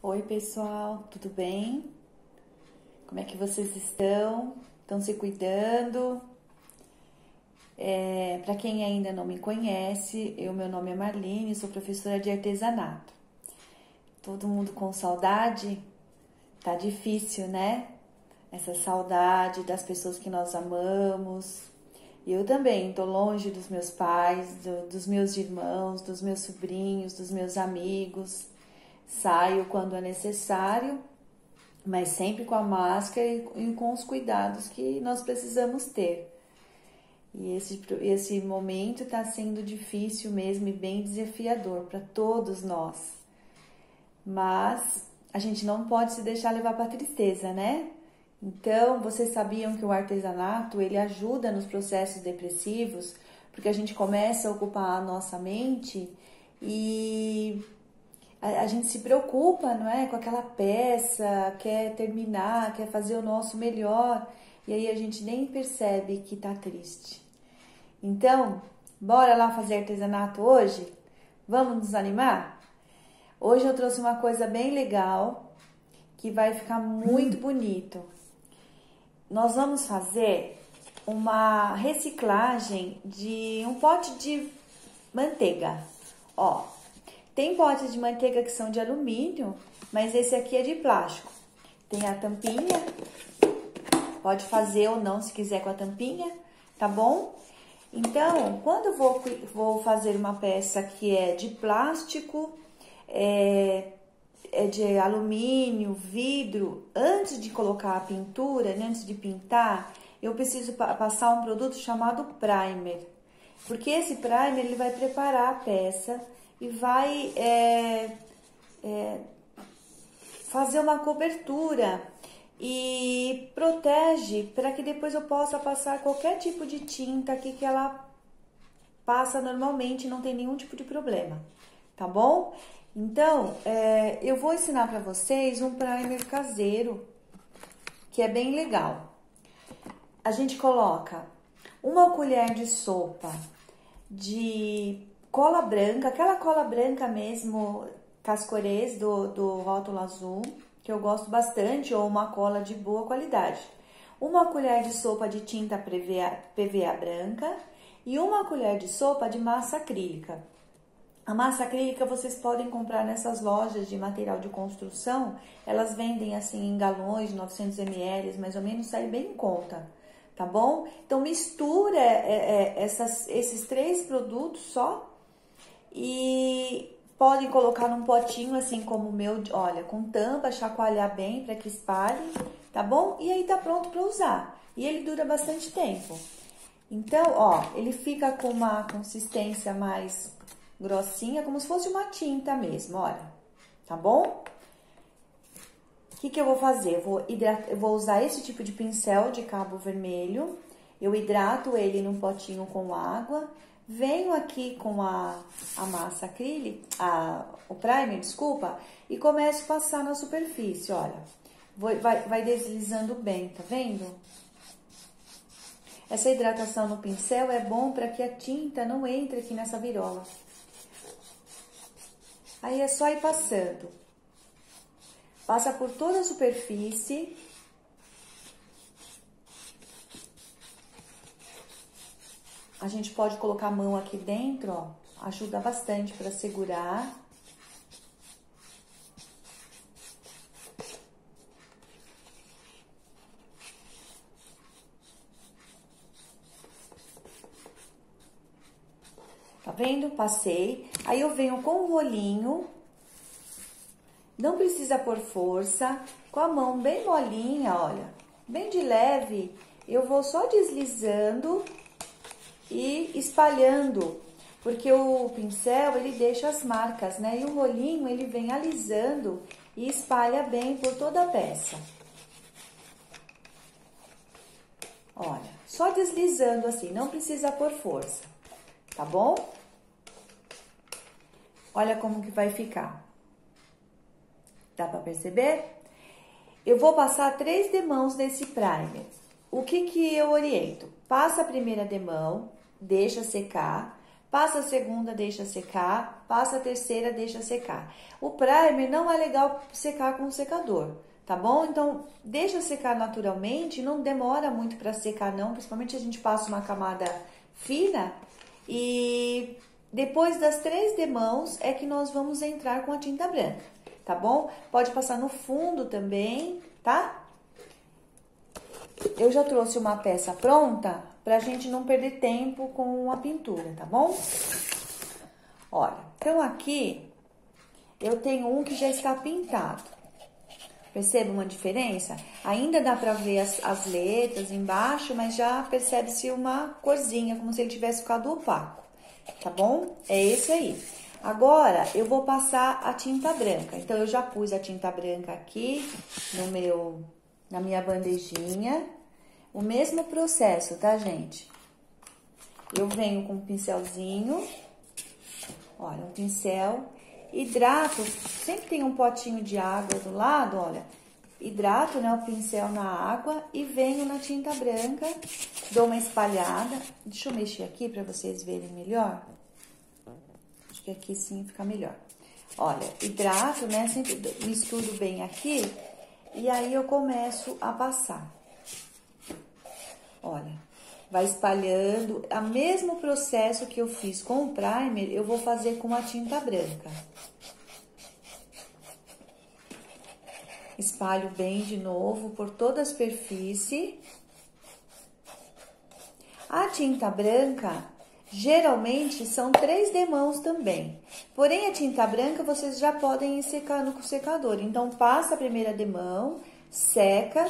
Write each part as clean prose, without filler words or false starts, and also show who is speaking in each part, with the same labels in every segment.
Speaker 1: Oi, pessoal, tudo bem? Como é que vocês estão? Estão se cuidando? Para quem ainda não me conhece, meu nome é Marlene, sou professora de artesanato. Todo mundo com saudade? Tá difícil, né? Essa saudade das pessoas que nós amamos. E eu também tô longe dos meus pais, dos meus irmãos, dos meus sobrinhos, dos meus amigos. Saio quando é necessário, mas sempre com a máscara e com os cuidados que nós precisamos ter. E esse momento está sendo difícil mesmo e bem desafiador para todos nós. Mas a gente não pode se deixar levar para a tristeza, né? Então, vocês sabiam que o artesanato, ele ajuda nos processos depressivos, porque a gente começa a ocupar a nossa mente e a gente se preocupa, não é? Com aquela peça, quer terminar, quer fazer o nosso melhor, e aí a gente nem percebe que tá triste. Então, bora lá fazer artesanato hoje? Vamos nos animar? Hoje eu trouxe uma coisa bem legal, que vai ficar muito bonito. Nós vamos fazer uma reciclagem de um pote de manteiga. Ó, tem potes de manteiga que são de alumínio, mas esse aqui é de plástico. Tem a tampinha, pode fazer ou não se quiser com a tampinha, tá bom? Então, quando eu vou fazer uma peça que é de plástico, é de alumínio, vidro, antes de colocar a pintura, antes de pintar, eu preciso passar um produto chamado primer. Porque esse primer, ele vai preparar a peça e vai fazer uma cobertura e protege para que depois eu possa passar qualquer tipo de tinta aqui que ela passa normalmente, não tem nenhum tipo de problema, tá bom? Então, eu vou ensinar para vocês um primer caseiro, que é bem legal. A gente coloca uma colher de sopa de cola branca, aquela cola branca mesmo, Cascorês do rótulo azul, que eu gosto bastante, ou uma cola de boa qualidade. Uma colher de sopa de tinta PVA branca e uma colher de sopa de massa acrílica. A massa acrílica vocês podem comprar nessas lojas de material de construção, elas vendem assim em galões de 900 ml, mais ou menos, sai bem em conta, tá bom? Então mistura esses três produtos só e podem colocar num potinho assim como o meu, olha, com tampa, chacoalhar bem para que espalhe, tá bom? E aí tá pronto para usar. E ele dura bastante tempo. Então, ó, ele fica com uma consistência mais grossinha, como se fosse uma tinta mesmo, olha, tá bom? O que eu vou fazer? Eu vou usar esse tipo de pincel de cabo vermelho, eu hidrato ele num potinho com água, venho aqui com a massa acrílica, o primer, desculpa, e começo a passar na superfície, olha, vai deslizando bem, tá vendo? Essa hidratação no pincel é bom para que a tinta não entre aqui nessa virola. Aí é só ir passando. Passa por toda a superfície. A gente pode colocar a mão aqui dentro, ó. Ajuda bastante para segurar. Tá vendo? Passei. Aí eu venho com o rolinho. Não precisa pôr força. Com a mão bem molinha, olha. Bem de leve. Eu vou só deslizando e espalhando. Porque o pincel, ele deixa as marcas, né? E o rolinho, ele vem alisando e espalha bem por toda a peça. Olha, só deslizando assim. Não precisa pôr força. Tá bom? Olha como que vai ficar. Dá pra perceber? Eu vou passar 3 demãos nesse primer. O que eu oriento? Passa a primeira demão, deixa secar, passa a segunda, deixa secar, passa a terceira, deixa secar. O primer não é legal secar com o secador, tá bom? Então, deixa secar naturalmente, não demora muito para secar não, principalmente a gente passa uma camada fina e depois das 3 demãos é que nós vamos entrar com a tinta branca, tá bom? Pode passar no fundo também, tá? Eu já trouxe uma peça pronta pra gente não perder tempo com a pintura, tá bom? Olha, então aqui eu tenho um que já está pintado. Percebe uma diferença? Ainda dá pra ver as letras embaixo, mas já percebe-se uma corzinha, como se ele tivesse ficado opaco, tá bom? É esse aí. Agora, eu vou passar a tinta branca. Então, eu já pus a tinta branca aqui na minha bandejinha. O mesmo processo, tá, gente? Eu venho com um pincelzinho. Olha, um pincel. Hidrato, sempre tem um potinho de água do lado, olha. Hidrato, né, o pincel na água e venho na tinta branca. Dou uma espalhada. Deixa eu mexer aqui pra vocês verem melhor. Acho que aqui sim fica melhor. Olha, hidrato, né? Sempre misturo bem aqui. E aí eu começo a passar. Olha, vai espalhando. O mesmo processo que eu fiz com o primer, eu vou fazer com a tinta branca. Espalho bem de novo por toda a superfície. A tinta branca, geralmente, são 3 demãos também. Porém, a tinta branca, vocês já podem ir secando com o secador. Então, passa a primeira demão, seca,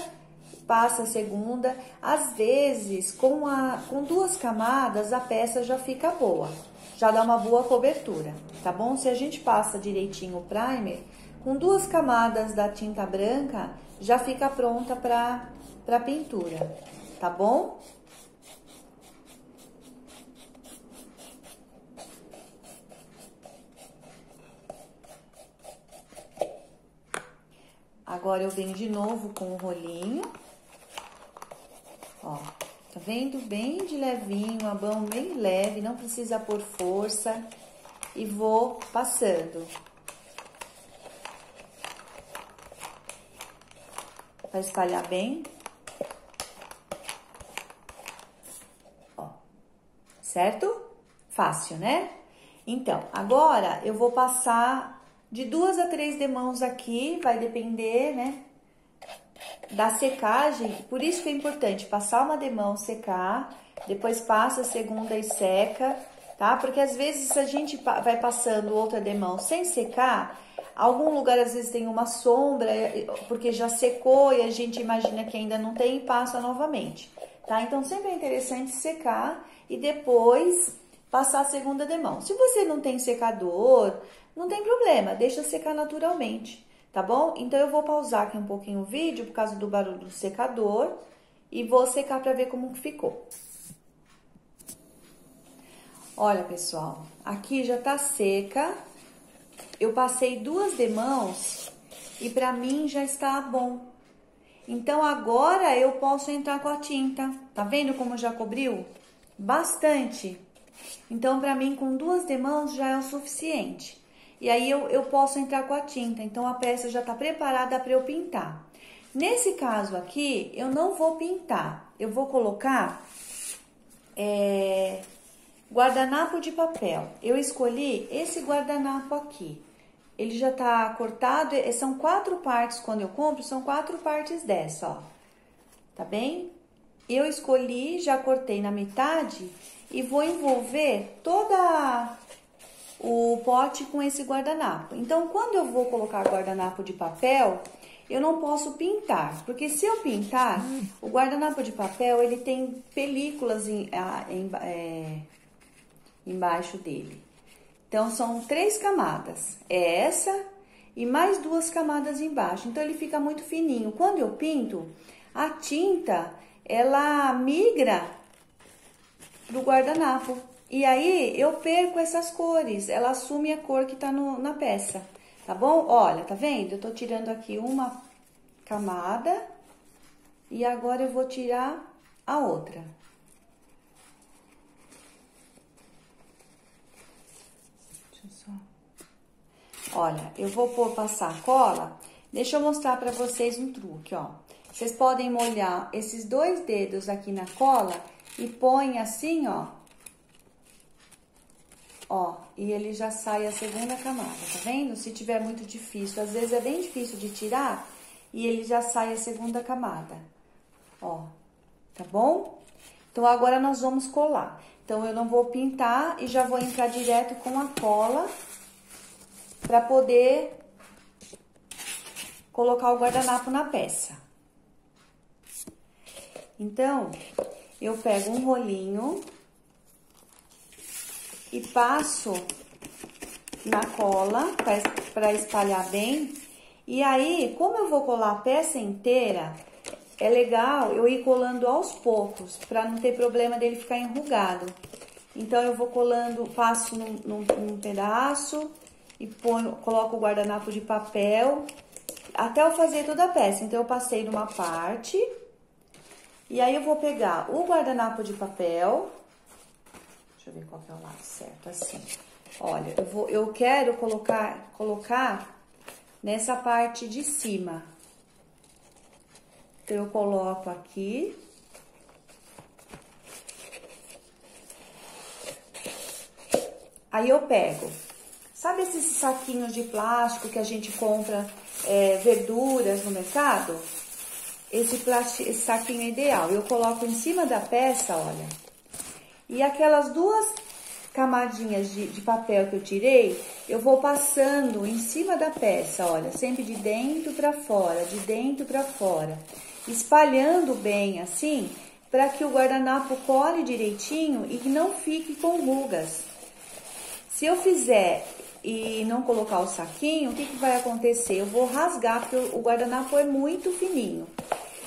Speaker 1: passa a segunda. Às vezes, com 2 camadas, a peça já fica boa. Já dá uma boa cobertura, tá bom? Se a gente passa direitinho o primer, com 2 camadas da tinta branca, já fica pronta pra pintura, tá bom? Agora, eu venho de novo com o rolinho. Ó, tá vendo? Bem de levinho, a mão bem leve, não precisa pôr força. E vou passando. Pra espalhar bem. Ó, certo? Fácil, né? Então, agora eu vou passar de 2 a 3 demãos aqui, vai depender, né, da secagem. Por isso que é importante passar uma demão, secar, depois passa a segunda e seca, tá? Porque às vezes a gente vai passando outra demão sem secar, algum lugar às vezes tem uma sombra, porque já secou e a gente imagina que ainda não tem e passa novamente, tá? Então sempre é interessante secar e depois passar a segunda demão. Se você não tem secador, não tem problema, deixa secar naturalmente, tá bom? Então, eu vou pausar aqui um pouquinho o vídeo por causa do barulho do secador e vou secar pra ver como que ficou. Olha, pessoal, aqui já tá seca, eu passei 2 demãos e pra mim já está bom. Então, agora eu posso entrar com a tinta, tá vendo como já cobriu? Bastante. Então, pra mim, com 2 demãos já é o suficiente. E aí, eu posso entrar com a tinta. Então, a peça já tá preparada para eu pintar. Nesse caso aqui, eu não vou pintar. Eu vou colocar guardanapo de papel. Eu escolhi esse guardanapo aqui. Ele já tá cortado. São 4 partes, quando eu compro, são 4 partes dessa, ó. Tá bem? Eu escolhi, já cortei na metade e vou envolver toda o pote com esse guardanapo. Então, quando eu vou colocar guardanapo de papel, eu não posso pintar, porque se eu pintar, o guardanapo de papel, ele tem películas embaixo dele. Então, são 3 camadas. É essa e mais 2 camadas embaixo. Então, ele fica muito fininho. Quando eu pinto, a tinta, ela migra pro guardanapo. E aí, eu perco essas cores, ela assume a cor que tá na peça, tá bom? Olha, tá vendo? Eu tô tirando aqui uma camada e agora eu vou tirar a outra. Olha, eu vou passar cola. Deixa eu mostrar pra vocês um truque, ó. Vocês podem molhar esses 2 dedos aqui na cola e põe assim, ó. Ó, e ele já sai a segunda camada, tá vendo? Se tiver muito difícil, às vezes é bem difícil de tirar e ele já sai a segunda camada. Ó, tá bom? Então, agora nós vamos colar. Então, eu não vou pintar e já vou entrar direto com a cola pra poder colocar o guardanapo na peça. Então, eu pego um rolinho e passo na cola para espalhar bem. E aí, como eu vou colar a peça inteira, é legal eu ir colando aos poucos, para não ter problema dele ficar enrugado. Então, eu vou colando, passo num pedaço e coloco o guardanapo de papel até eu fazer toda a peça. Então, eu passei numa parte e aí eu vou pegar o guardanapo de papel. Deixa eu ver qual que é o lado certo, assim. Olha, eu quero colocar nessa parte de cima. Então, eu coloco aqui. Aí, eu pego, sabe esses saquinhos de plástico que a gente compra verduras no mercado? Esse saquinho é ideal. Eu coloco em cima da peça, olha. E aquelas 2 camadinhas de papel que eu tirei, eu vou passando em cima da peça, olha, sempre de dentro pra fora, de dentro pra fora. Espalhando bem assim, para que o guardanapo cole direitinho e não fique com rugas. Se eu fizer e não colocar o saquinho, o que vai acontecer? Eu vou rasgar, porque o guardanapo é muito fininho.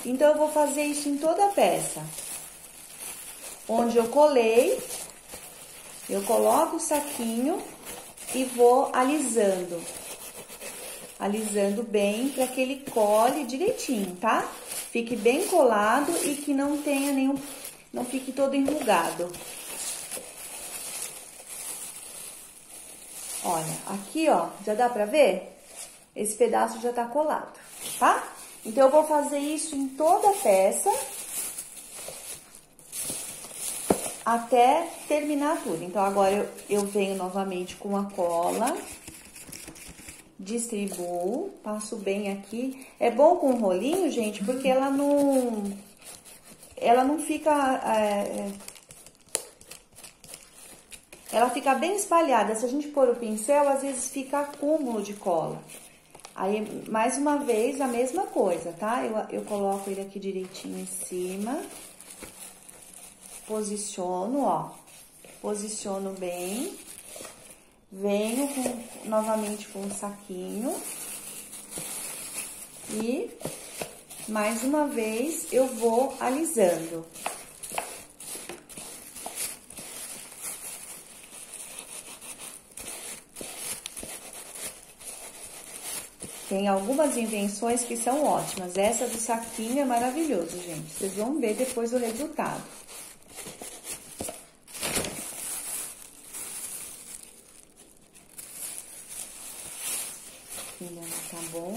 Speaker 1: Então, eu vou fazer isso em toda a peça. Onde eu colei, eu coloco o saquinho e vou alisando. Alisando bem para que ele cole direitinho, tá? Fique bem colado e que não tenha não fique todo enrugado. Olha, aqui, ó, já dá pra ver? Esse pedaço já tá colado, tá? Então, eu vou fazer isso em toda a peça até terminar tudo. Então, agora eu venho novamente com a cola, distribuo, passo bem aqui. É bom com o rolinho, gente, porque ela não fica... ela fica bem espalhada. Se a gente pôr o pincel, às vezes fica acúmulo de cola. Aí, mais uma vez, a mesma coisa, tá? Eu coloco ele aqui direitinho em cima. Posiciono, ó. Posiciono bem. Venho novamente com o saquinho. E, mais uma vez, eu vou alisando. Tem algumas invenções que são ótimas. Essa do saquinho é maravilhoso, gente. Vocês vão ver depois o resultado. Ainda não tá bom.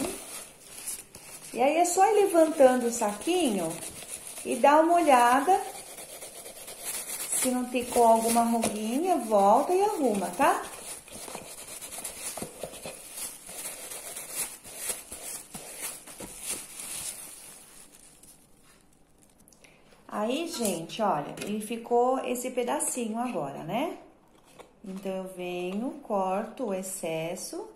Speaker 1: E aí, é só ir levantando o saquinho e dar uma olhada. Se não ficou alguma ruguinha, volta e arruma, tá? Aí, gente, olha, ele ficou esse pedacinho agora, né? Então, eu venho, corto o excesso.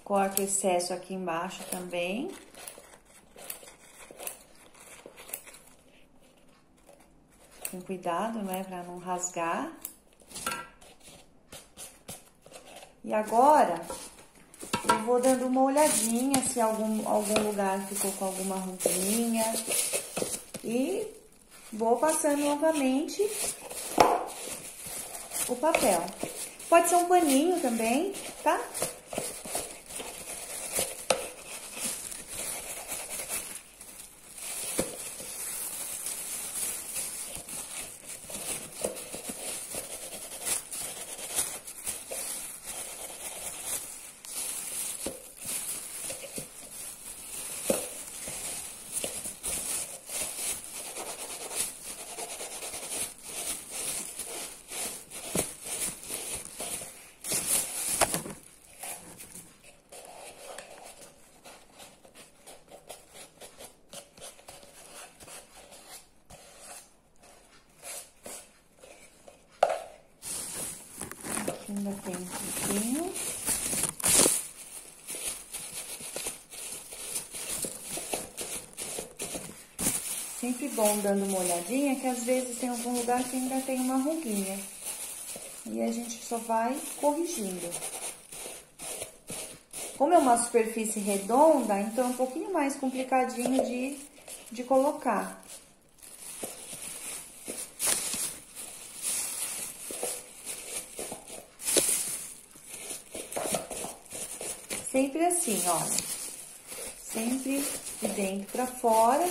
Speaker 1: Corto o excesso aqui embaixo também. Com cuidado, né, pra não rasgar. E agora, eu vou dando uma olhadinha se algum lugar ficou com alguma ruguinha. E vou passando novamente o papel. Pode ser um paninho também, tá? Ainda tem um pouquinho. Sempre bom dando uma olhadinha, que às vezes tem algum lugar que ainda tem uma ruguinha. E a gente só vai corrigindo. Como é uma superfície redonda, então é um pouquinho mais complicadinho de colocar. Sempre assim, olha. Sempre de dentro pra fora.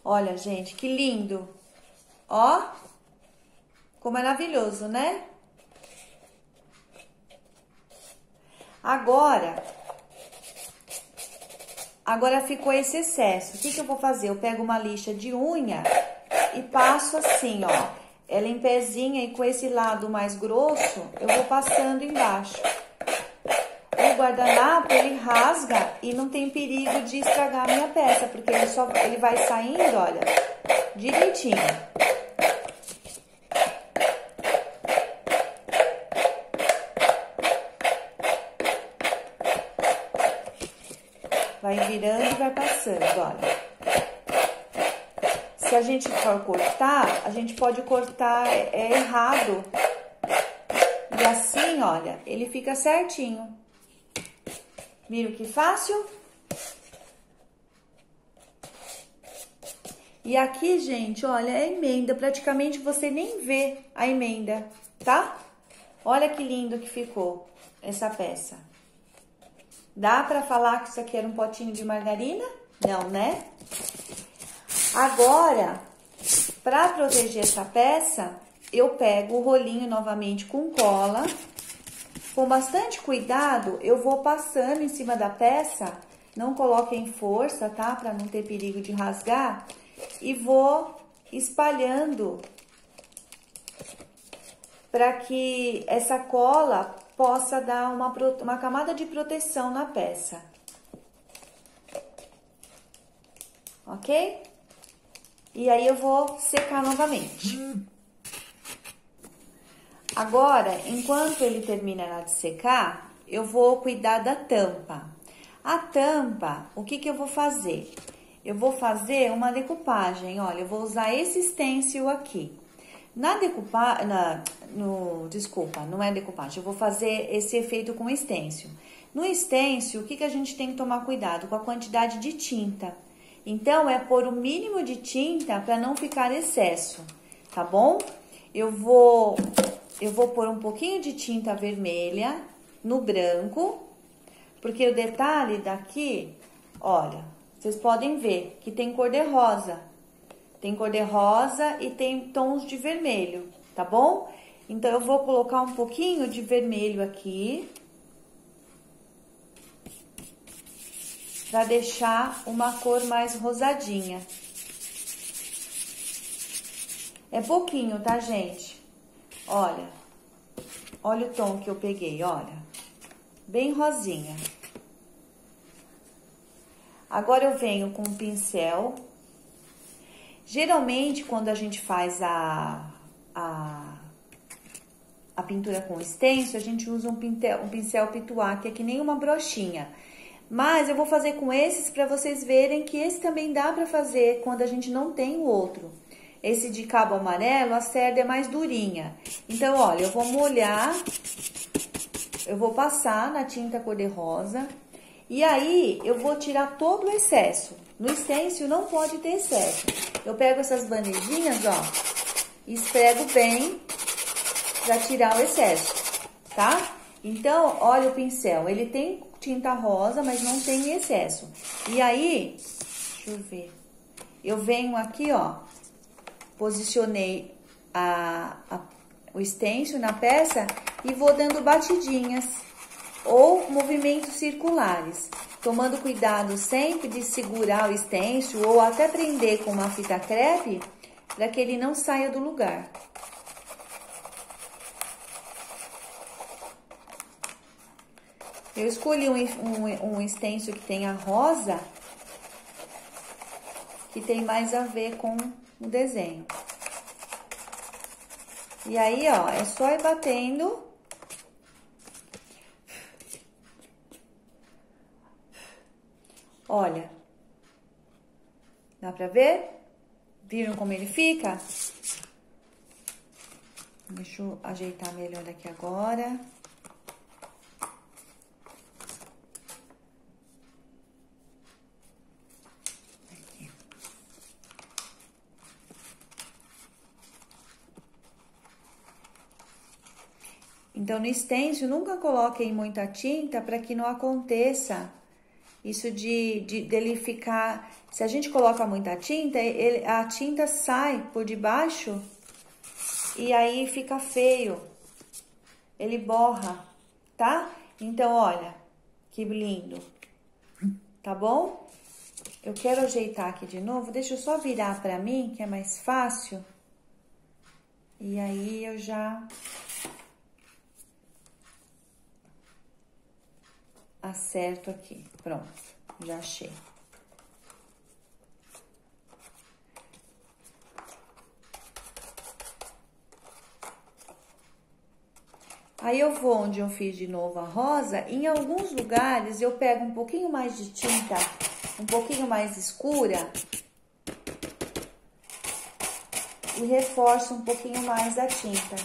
Speaker 1: Olha, gente, que lindo. Ó, ficou maravilhoso, né? Agora ficou esse excesso. O que que eu vou fazer? Eu pego uma lixa de unha e passo assim, ó. Ela em pezinha e com esse lado mais grosso, eu vou passando embaixo. O guardanapo, ele rasga e não tem perigo de estragar a minha peça, porque ele vai saindo, olha, direitinho. Vai virando e vai passando, olha. Se a gente for cortar, a gente pode cortar errado. E assim, olha, ele fica certinho. Viram que fácil? E aqui, gente, olha, é emenda. Praticamente você nem vê a emenda, tá? Olha que lindo que ficou essa peça. Dá pra falar que isso aqui era um potinho de margarina? Não, né? Agora, pra proteger essa peça, eu pego o rolinho novamente com cola. Com bastante cuidado, eu vou passando em cima da peça. Não coloquem força, tá? Pra não ter perigo de rasgar. E vou espalhando para que essa cola possa dar uma camada de proteção na peça. Ok? E aí eu vou secar novamente. Agora, enquanto ele termina de secar, eu vou cuidar da tampa. A tampa, o que que eu vou fazer? Eu vou fazer uma decupagem, olha, eu vou usar esse stencil aqui. Desculpa, não é decupagem, eu vou fazer esse efeito com stencil. No stencil, o que que a gente tem que tomar cuidado? Com a quantidade de tinta. Então, é pôr o mínimo de tinta para não ficar excesso, tá bom? Eu vou pôr um pouquinho de tinta vermelha no branco, porque o detalhe daqui, olha, vocês podem ver que tem cor de rosa. Tem cor de rosa e tem tons de vermelho, tá bom? Então, eu vou colocar um pouquinho de vermelho aqui. Pra deixar uma cor mais rosadinha. É pouquinho, tá, gente? Olha. Olha o tom que eu peguei, olha. Bem rosinha. Agora, eu venho com um pincel. Geralmente, quando a gente faz a pintura com stencil, a gente usa um pincel pituá, que é que nem uma brochinha. Mas eu vou fazer com esses para vocês verem que esse também dá para fazer quando a gente não tem o outro. Esse de cabo amarelo, a cerda é mais durinha. Então, olha, eu vou molhar, eu vou passar na tinta cor-de-rosa. E aí, eu vou tirar todo o excesso. No stencil não pode ter excesso. Eu pego essas bandejinhas, ó, e esfrego bem pra tirar o excesso, tá? Então, olha o pincel, ele tem tinta rosa, mas não tem excesso. E aí, deixa eu ver, eu venho aqui, ó, posicionei o stencil na peça e vou dando batidinhas ou movimentos circulares, tomando cuidado sempre de segurar o stencil ou até prender com uma fita crepe para que ele não saia do lugar. Eu escolhi um stencil que tenha rosa, que tem mais a ver com o desenho. E aí, ó, é só ir batendo. Olha, dá pra ver? Viram como ele fica? Deixa eu ajeitar melhor aqui agora. Aqui. Então, no stencil, nunca coloquem muita tinta para que não aconteça isso dele ficar... Se a gente coloca muita tinta, a tinta sai por debaixo e aí fica feio. Ele borra, tá? Então, olha, que lindo. Tá bom? Eu quero ajeitar aqui de novo. Deixa eu só virar pra mim, que é mais fácil. E aí, eu já... acerto aqui. Pronto, já achei. Aí eu vou onde eu fiz de novo a rosa, em alguns lugares eu pego um pouquinho mais de tinta, um pouquinho mais escura e reforço um pouquinho mais a tinta.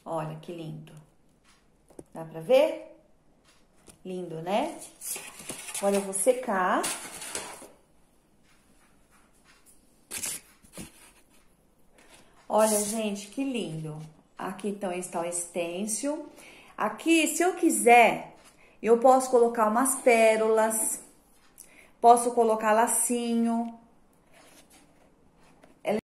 Speaker 1: Olha que lindo. Dá pra ver? Lindo, né? Agora eu vou secar. Olha, gente, que lindo. Aqui então está o stencil. Aqui, se eu quiser, eu posso colocar umas pérolas, posso colocar lacinho,